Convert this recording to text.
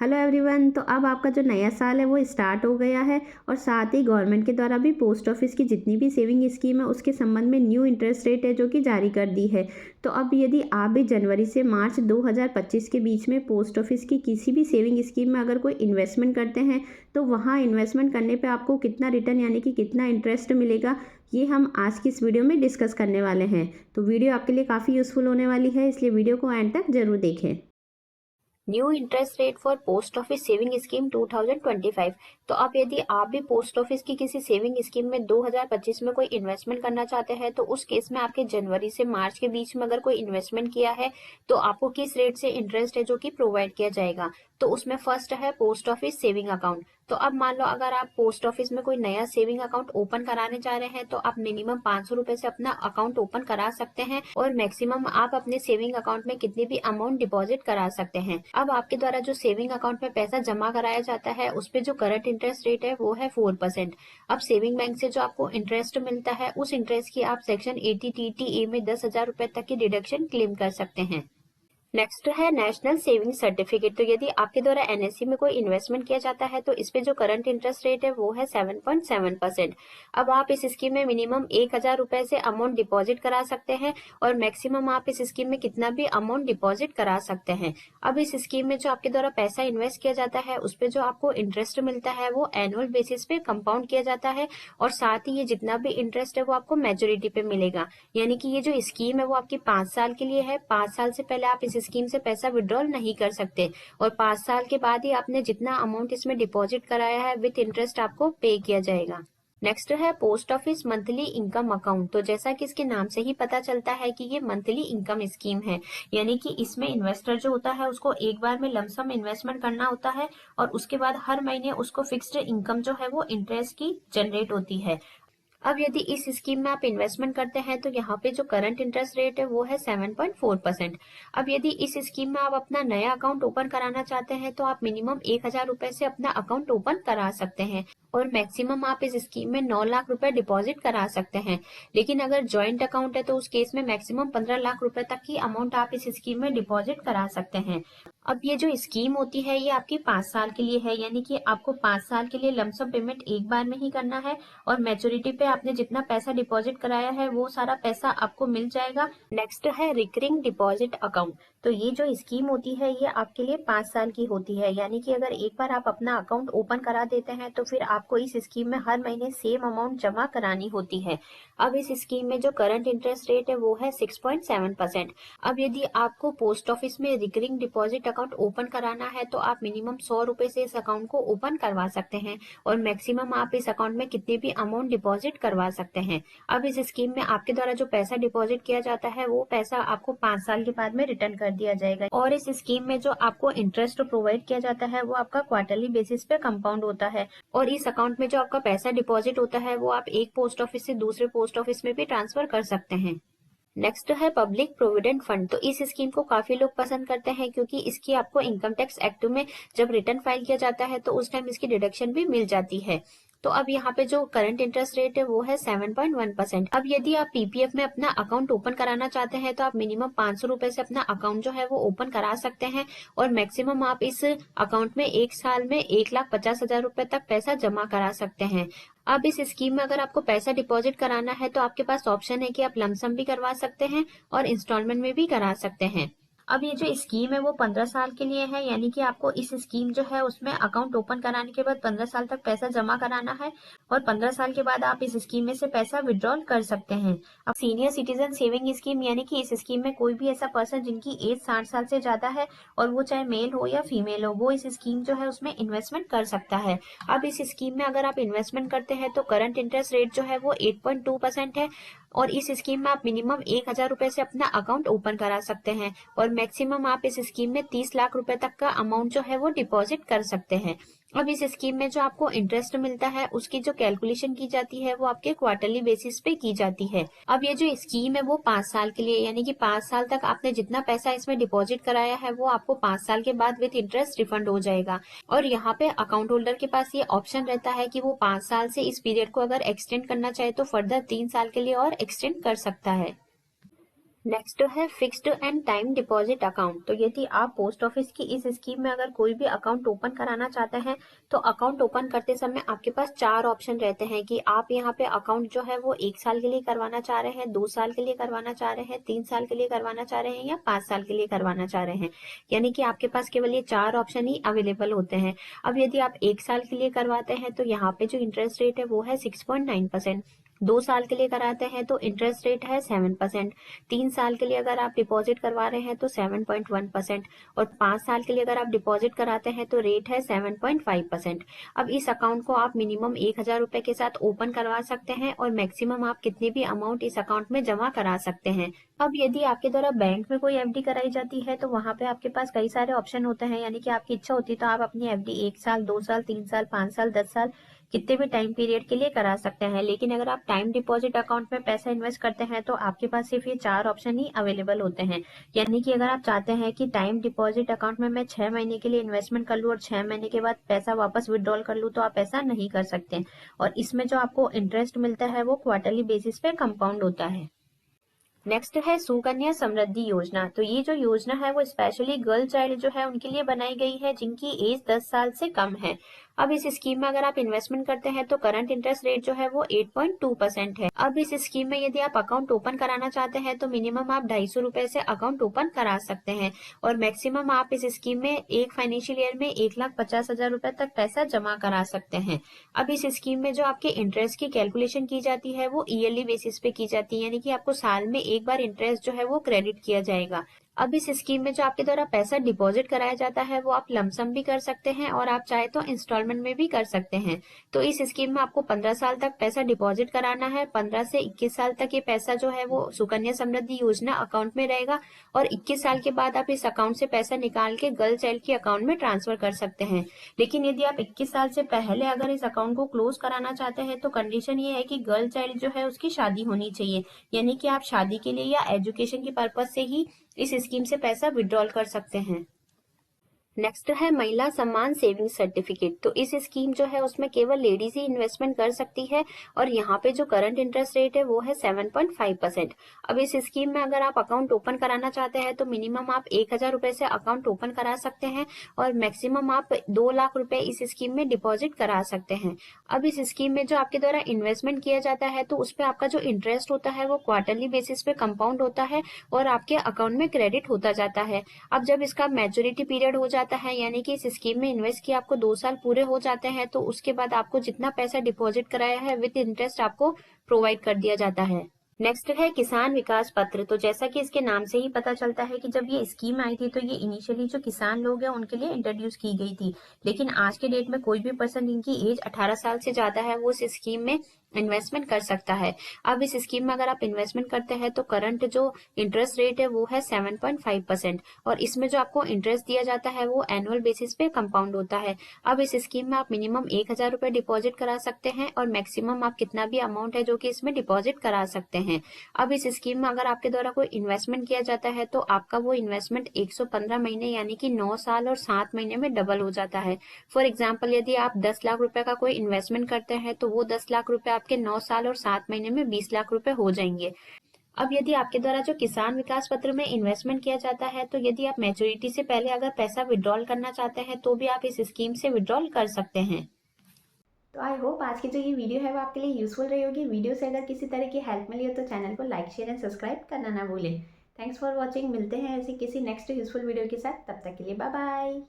Hello everyone. तो अब आपका जो नया साल है वो स्टार्ट हो गया है और साथ ही गवर्नमेंट के द्वारा भी पोस्ट ऑफिस की जितनी भी सेविंग स्कीम है उसके संबंध में न्यू इंटरेस्ट रेट है जो कि जारी कर दी है। तो अब यदि आप भी जनवरी से मार्च 2025 के बीच में पोस्ट ऑफिस की किसी भी सेविंग स्कीम में अगर कोई इन्वेस्टमेंट करते हैं तो वहाँ इन्वेस्टमेंट करने पर आपको कितना रिटर्न यानी कि कितना इंटरेस्ट मिलेगा, ये हम आज की इस वीडियो में डिस्कस करने वाले हैं। तो वीडियो आपके लिए काफ़ी यूज़फुल होने वाली है, इसलिए वीडियो को एंड तक जरूर देखें। New interest rate for post office saving scheme 2025। तो अब यदि आप भी पोस्ट ऑफिस की किसी सेविंग स्कीम में 2025 में कोई इन्वेस्टमेंट करना चाहते हैं तो उस केस में आपके जनवरी से मार्च के बीच में अगर कोई इन्वेस्टमेंट किया है तो आपको किस रेट से इंटरेस्ट है जो कि प्रोवाइड किया जाएगा। तो उसमें फर्स्ट है पोस्ट ऑफिस सेविंग अकाउंट। तो अब मान लो अगर आप पोस्ट ऑफिस में कोई नया सेविंग अकाउंट ओपन कराने जा रहे हैं तो आप मिनिमम 500 रुपए से अपना अकाउंट ओपन करा सकते हैं और मैक्सिमम आप अपने सेविंग अकाउंट में कितनी भी अमाउंट डिपॉजिट करा सकते हैं। अब आपके द्वारा जो सेविंग अकाउंट में पैसा जमा कराया जाता है उस पे जो करंट इंटरेस्ट रेट है वो है 4%। अब सेविंग बैंक से जो आपको इंटरेस्ट मिलता है उस इंटरेस्ट की आप सेक्शन 80TTA में 10,000 रुपए तक की डिडक्शन क्लेम कर सकते हैं। नेक्स्ट है नेशनल सेविंग सर्टिफिकेट। तो यदि आपके द्वारा एनएससी में कोई इन्वेस्टमेंट किया जाता है तो इस पे जो करंट इंटरेस्ट रेट है वो है 7.7%। अब आप इस स्कीम में मिनिमम 1,000 रुपए से अमाउंट डिपॉजिट करा सकते हैं और मैक्सिमम आप इस स्कीम में कितना भी अमाउंट डिपॉजिट करा सकते हैं। अब इस स्कीम में जो आपके द्वारा पैसा इन्वेस्ट किया जाता है उस पे जो आपको इंटरेस्ट मिलता है वो एनुअल बेसिस पे कंपाउंड किया जाता है और साथ ही ये जितना भी इंटरेस्ट है वो आपको मैच्योरिटी पे मिलेगा। यानी कि ये जो स्कीम है वो आपकी 5 साल के लिए है। 5 साल से पहले आप इस स्कीम से पैसा विड्रॉल नहीं कर सकते और 5 साल के बाद ही आपने जितना अमाउंट इसमें डिपॉजिट कराया है विथ इंटरेस्ट आपको पे किया जाएगा। नेक्स्ट है post office monthly income account. तो जैसा कि इसके नाम से ही पता चलता है कि ये मंथली इनकम स्कीम है, यानी कि इसमें इन्वेस्टर जो होता है उसको एक बार में लमसम इन्वेस्टमेंट करना होता है और उसके बाद हर महीने उसको फिक्स्ड इनकम जो है वो इंटरेस्ट की जनरेट होती है। अब यदि इस स्कीम में आप इन्वेस्टमेंट करते हैं तो यहाँ पे जो करंट इंटरेस्ट रेट है वो है 7.4%। अब यदि इस स्कीम में आप अपना नया अकाउंट ओपन कराना चाहते हैं तो आप मिनिमम 1,000 रुपए से अपना अकाउंट ओपन करा सकते हैं और मैक्सिमम आप इस स्कीम में 9 लाख रुपए डिपॉजिट करा सकते हैं। लेकिन अगर ज्वाइंट अकाउंट है तो उस केस में मैक्सिमम 15 लाख रुपए तक की अमाउंट आप इस स्कीम में डिपॉजिट करा सकते हैं। अब ये जो स्कीम होती है ये आपकी 5 साल के लिए है, यानी कि आपको 5 साल के लिए लमसम पेमेंट एक बार में ही करना है और मैच्योरिटी पे आपने जितना पैसा डिपॉजिट कराया है वो सारा पैसा आपको मिल जाएगा। नेक्स्ट है रिकरिंग डिपॉजिट अकाउंट। तो ये जो स्कीम होती है ये आपके लिए 5 साल की होती है, यानी कि अगर एक बार आप अपना अकाउंट ओपन करा देते हैं तो फिर आपको इस स्कीम में हर महीने सेम अमाउंट जमा करानी होती है। अब इस स्कीम में जो करंट इंटरेस्ट रेट है वो है 6.7%। अब यदि आपको पोस्ट ऑफिस में रिकरिंग डिपॉजिट अकाउंट ओपन कराना है तो आप मिनिमम 100 रुपए से इस अकाउंट को ओपन करवा सकते हैं और मैक्सिमम आप इस अकाउंट में कितने भी अमाउंट डिपॉजिट करवा सकते हैं। अब इस स्कीम में आपके द्वारा जो पैसा डिपॉजिट किया जाता है वो पैसा आपको 5 साल के बाद में रिटर्न कर दिया जाएगा और इस स्कीम में जो आपको इंटरेस्ट प्रोवाइड किया जाता है वो आपका क्वार्टरली बेसिस पे कंपाउंड होता है और इस अकाउंट में जो आपका पैसा डिपॉजिट होता है वो आप एक पोस्ट ऑफिस से दूसरे पोस्ट ऑफिस में भी ट्रांसफर कर सकते हैं। नेक्स्ट है पब्लिक प्रोविडेंट फंड। तो इस स्कीम को काफी लोग पसंद करते हैं क्योंकि इसकी आपको इनकम टैक्स एक्ट में जब रिटर्न फाइल किया जाता है तो उस टाइम इसकी डिडक्शन भी मिल जाती है। तो अब यहाँ पे जो करंट इंटरेस्ट रेट है वो है 7.1%। अब यदि आप पीपीएफ में अपना अकाउंट ओपन कराना चाहते हैं तो आप मिनिमम 500 रुपए से अपना अकाउंट जो है वो ओपन करा सकते हैं और मैक्सिमम आप इस अकाउंट में एक साल में 1,50,000 रुपए तक पैसा जमा करा सकते हैं। अब इस स्कीम में अगर आपको पैसा डिपॉजिट कराना है तो आपके पास ऑप्शन है कि आप लमसम भी करवा सकते हैं और इंस्टॉलमेंट में भी करा सकते हैं। अब ये जो स्कीम है वो 15 साल के लिए है, यानी कि आपको इस स्कीम जो है उसमें अकाउंट ओपन कराने के बाद 15 साल तक पैसा जमा कराना है और 15 साल के बाद आप इस स्कीम में से पैसा विड्रॉल कर सकते हैं। अब सीनियर सिटीजन सेविंग स्कीम, यानी कि इस स्कीम में कोई भी ऐसा पर्सन जिनकी एज 60 साल से ज्यादा है और वो चाहे मेल हो या फीमेल हो वो इस स्कीम जो है उसमें इन्वेस्टमेंट कर सकता है। अब इस स्कीम में अगर आप इन्वेस्टमेंट करते हैं तो करंट इंटरेस्ट रेट जो है वो 8.2% है और इस स्कीम में आप मिनिमम 1,000 रुपए से अपना अकाउंट ओपन करा सकते हैं और मैक्सिमम आप इस स्कीम में 30 लाख रुपए तक का अमाउंट जो है वो डिपॉजिट कर सकते हैं। अब इस स्कीम में जो आपको इंटरेस्ट मिलता है उसकी जो कैलकुलेशन की जाती है वो आपके क्वार्टरली बेसिस पे की जाती है। अब ये जो स्कीम है वो 5 साल के लिए, यानी कि 5 साल तक आपने जितना पैसा इसमें डिपॉजिट कराया है वो आपको 5 साल के बाद विद इंटरेस्ट रिफंड हो जाएगा और यहाँ पे अकाउंट होल्डर के पास ये ऑप्शन रहता है कि वो 5 साल से इस पीरियड को अगर एक्सटेंड करना चाहे तो फर्दर 3 साल के लिए और एक्सटेंड कर सकता है। नेक्स्ट है fixed and time deposit account. तो यदि आप पोस्ट ऑफिस की इस स्कीम में अगर कोई भी अकाउंट ओपन कराना चाहते हैं तो अकाउंट ओपन करते समय आपके पास 4 ऑप्शन रहते हैं कि आप यहाँ पे अकाउंट जो है वो 1 साल के लिए करवाना चाह रहे हैं, 2 साल के लिए करवाना चाह रहे हैं, 3 साल के लिए करवाना चाह रहे हैं या 5 साल के लिए करवाना चाह रहे हैं। यानी कि आपके पास केवल ये 4 ऑप्शन ही अवेलेबल होते हैं। अब यदि आप 1 साल के लिए करवाते हैं तो यहाँ पे जो इंटरेस्ट रेट है वो है 6.9%। 2 साल के लिए कराते हैं तो इंटरेस्ट रेट है 7%। 3 साल के लिए अगर आप डिपॉजिट करवा रहे हैं तो 7.1%। और 5 साल के लिए अगर आप डिपॉजिट कराते हैं तो रेट है 7.5%। अब इस अकाउंट को आप मिनिमम 1,000 रुपए के साथ ओपन करवा सकते हैं और मैक्सिमम आप कितने भी अमाउंट इस अकाउंट में जमा करा सकते हैं। अब यदि आपके द्वारा बैंक में कोई एफडी कराई जाती है तो वहां पे आपके पास कई सारे ऑप्शन होते हैं, यानी कि आपकी इच्छा होती है तो आप अपनी एफडी 1 साल, 2 साल, 3 साल, 5 साल, 10 साल कितने भी टाइम पीरियड के लिए करा सकते हैं। लेकिन अगर आप टाइम डिपॉजिट अकाउंट में पैसा इन्वेस्ट करते हैं तो आपके पास सिर्फ ये 4 ऑप्शन ही अवेलेबल होते हैं। यानी कि अगर आप चाहते हैं कि टाइम डिपॉजिट अकाउंट में मैं 6 महीने के लिए इन्वेस्टमेंट कर लूँ और 6 महीने के बाद पैसा वापस विड्रॉल कर लूँ तो आप ऐसा नहीं कर सकते। और इसमें जो आपको इंटरेस्ट मिलता है वो क्वार्टरली बेसिस पे कंपाउंड होता है। नेक्स्ट है सुकन्या समृद्धि योजना। तो ये जो योजना है वो स्पेशली गर्ल चाइल्ड जो है उनके लिए बनाई गई है जिनकी एज 10 साल से कम है। अब इस स्कीम में अगर आप इन्वेस्टमेंट करते हैं तो करंट इंटरेस्ट रेट जो है वो 8.2% है। अब इस स्कीम में यदि आप अकाउंट ओपन कराना चाहते हैं तो मिनिमम आप 250 रुपए से अकाउंट ओपन करा सकते हैं और मैक्सिमम आप इस स्कीम में एक फाइनेंशियल ईयर में 1,50,000 रुपए तक पैसा जमा करा सकते हैं। अब इस स्कीम में जो आपके इंटरेस्ट की कैलकुलेशन की जाती है वो ईयरली बेसिस पे की जाती है, यानी कि आपको साल में एक बार इंटरेस्ट जो है वो क्रेडिट किया जाएगा। अब इस स्कीम में जो आपके द्वारा पैसा डिपॉजिट कराया जाता है वो आप लमसम भी कर सकते हैं और आप चाहे तो इंस्टॉलमेंट में भी कर सकते हैं। तो इस स्कीम में आपको 15 साल तक पैसा डिपॉजिट कराना है। 15 से 21 साल तक ये पैसा जो है वो सुकन्या समृद्धि योजना अकाउंट में रहेगा और 21 साल के बाद आप इस अकाउंट से पैसा निकाल के गर्ल चाइल्ड के अकाउंट में ट्रांसफर कर सकते हैं। लेकिन यदि आप 21 साल से पहले अगर इस अकाउंट को क्लोज कराना चाहते हैं तो कंडीशन ये है कि गर्ल चाइल्ड जो है उसकी शादी होनी चाहिए, यानी कि आप शादी के लिए या एजुकेशन के पर्पज से ही इस स्कीम से पैसा विड्रॉल कर सकते हैं। नेक्स्ट है महिला सम्मान सेविंग सर्टिफिकेट। तो इस स्कीम जो है उसमें केवल लेडीज ही इन्वेस्टमेंट कर सकती है और यहाँ पे जो करंट इंटरेस्ट रेट है वो है 7.5%। अब इस स्कीम में अगर आप अकाउंट ओपन कराना चाहते हैं तो मिनिमम आप 1,000 रुपए से अकाउंट ओपन करा सकते हैं और मैक्सिमम आप 2 लाख रुपए इस स्कीम में डिपॉजिट करा सकते हैं। अब इस स्कीम में जो आपके द्वारा इन्वेस्टमेंट किया जाता है तो उसपे आपका जो इंटरेस्ट होता है वो क्वार्टरली बेसिस पे कंपाउंड होता है और आपके अकाउंट में क्रेडिट होता जाता है। अब जब इसका मैच्योरिटी पीरियड हो जाता है, यानी कि इस स्कीम में इन्वेस्ट किया आपको 2 साल पूरे हो जाते हैं, तो उसके बाद आपको जितना पैसा डिपॉजिट कराया है विद इंटरेस्ट आपको प्रोवाइड कर दिया जाता है। नेक्स्ट है किसान विकास पत्र। तो जैसा कि इसके नाम से ही पता चलता है कि जब ये स्कीम आई थी तो ये इनिशियली जो किसान लोग हैं उनके लिए इंट्रोड्यूस की गई थी, लेकिन आज के डेट में कोई भी पर्सन जिनकी एज 18 साल से ज्यादा है वो इस स्कीम में इन्वेस्टमेंट कर सकता है। अब इस स्कीम में अगर आप इन्वेस्टमेंट करते हैं तो करंट जो इंटरेस्ट रेट है वो है 7.5% और इसमें जो आपको इंटरेस्ट दिया जाता है वो एनुअल बेसिस पे कंपाउंड होता है। अब इस स्कीम में आप मिनिमम 1,000 रुपए डिपॉजिट करा सकते हैं और मैक्सिमम आप कितना भी अमाउंट है जो कि इसमें डिपॉजिट करा सकते हैं। अब इस स्कीम में अगर आपके द्वारा कोई इन्वेस्टमेंट किया जाता है तो आपका वो इन्वेस्टमेंट 115 महीने यानी कि 9 साल और 7 महीने में डबल हो जाता है। फॉर एग्जाम्पल यदि आप 10 लाख रुपए का कोई इन्वेस्टमेंट करते हैं तो वो 10 लाख रुपए आपके 9 साल और 7 महीने में 20 लाख रुपए हो जाएंगे। अब यदि आपके द्वारा जो किसान विकास पत्र में इन्वेस्टमेंट किया जाता है तो यदि आप मैच्योरिटी से पहले अगर पैसा विड्रॉल करना चाहते हैं तो भी आप इस स्कीम से विड्रॉल कर सकते हैं। तो आई होप आज की जो ये वीडियो है वो आपके लिए यूजफुल रही होगी। वीडियो से अगर किसी तरह की हेल्प मिली हो तो चैनल को लाइक, शेयर एंड सब्सक्राइब करना ना भूलें। Thanks for watching. मिलते हैं ऐसी किसी नेक्स्ट यूजफुल वीडियो के साथ, तब तक के लिए बाय बाय।